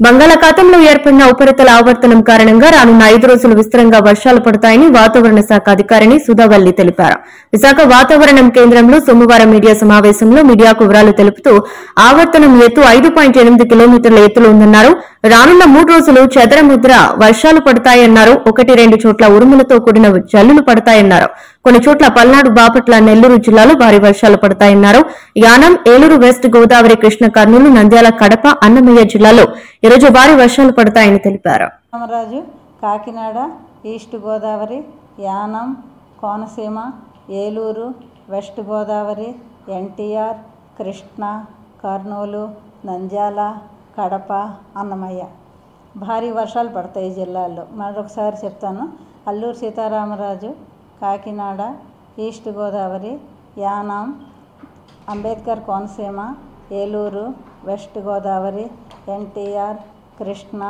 బంగాళాఖాతంలో ఏర్పడిన ఉపరితల ఆవర్తనం కారణంగా రానున్న 5 రోజులు విస్తరంగా వర్షాలు పడతాయని వాతావరణ శాఖ అధికారిని సుధావల్లి తెలిపారు. విశాఖ వాతావరణం కేంద్రంలో సోమవారం మీడియా సమావేశంలో మీడియాకు వివరాలు తెలుపుతూ ఆవర్తనం ఎత్తు 5.8 కిలోమీటర్ల ఎత్తులో ఉందన్నారు. రానున్న 3 రోజులు చదరముద్ర వర్షాలు పడతాయన్నారు. 1-2 చోట్ల ఉరుములతో కూడిన జల్లులు పడతాయన్నారు. కొన్ని చోట్ల పల్నాడు, బాపట్ల, నెల్లూరు జిల్లాలో భారీ వర్షాలు పడతాయన్నారు. యానం, ఏలూరు, వెస్ట్ గోదావరి, కృష్ణ, కర్నూలు, నంద్యాల, కడప, అన్నమయ్య జిల్లాలో ఈరోజు భారీ వర్షాలు పడతాయని తెలిపారు. రామరాజు, కాకినాడ, ఈస్ట్ గోదావరి, యానం, కోనసీమ, ఏలూరు, వెస్ట్ గోదావరి, ఎన్టీఆర్, కృష్ణ, కర్నూలు, నంద్యాల, కడప, అన్నమయ్య భారీ వర్షాలు పడతాయి ఈ జిల్లాల్లో. మరొకసారి చెప్తాను. అల్లూరు సీతారామరాజు, కాకినాడ, ఈస్ట్ గోదావరి, యానం, అంబేద్కర్ కోనసీమ, ఏలూరు, వెస్ట్ గోదావరి, ఎన్టీఆర్, కృష్ణ,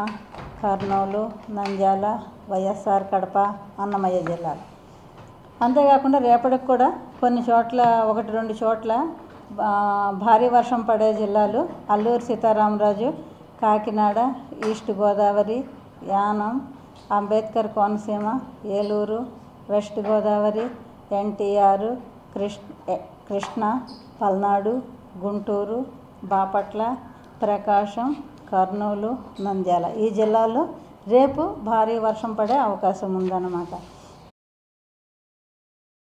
కర్నూలు, నంద్యాల, వైఎస్ఆర్, కడప, అన్నమయ్య జిల్లాలు. అంతేకాకుండా రేపటికి కూడా కొన్ని చోట్ల 1-2 చోట్ల భారీ వర్షం పడే జిల్లాలు అల్లూరు సీతారామరాజు, కాకినాడ, ఈస్ట్ గోదావరి, యానం, అంబేద్కర్ కోనసీమ, ఏలూరు, వెస్ట్ గోదావరి, ఎన్టీఆర్, కృష్ణ, పల్నాడు, గుంటూరు, బాపట్ల, ప్రకాశం, కర్నూలు, నంద్యాల ఈ జిల్లాల్లో రేపు భారీ వర్షం పడే అవకాశం ఉందన్నమాట.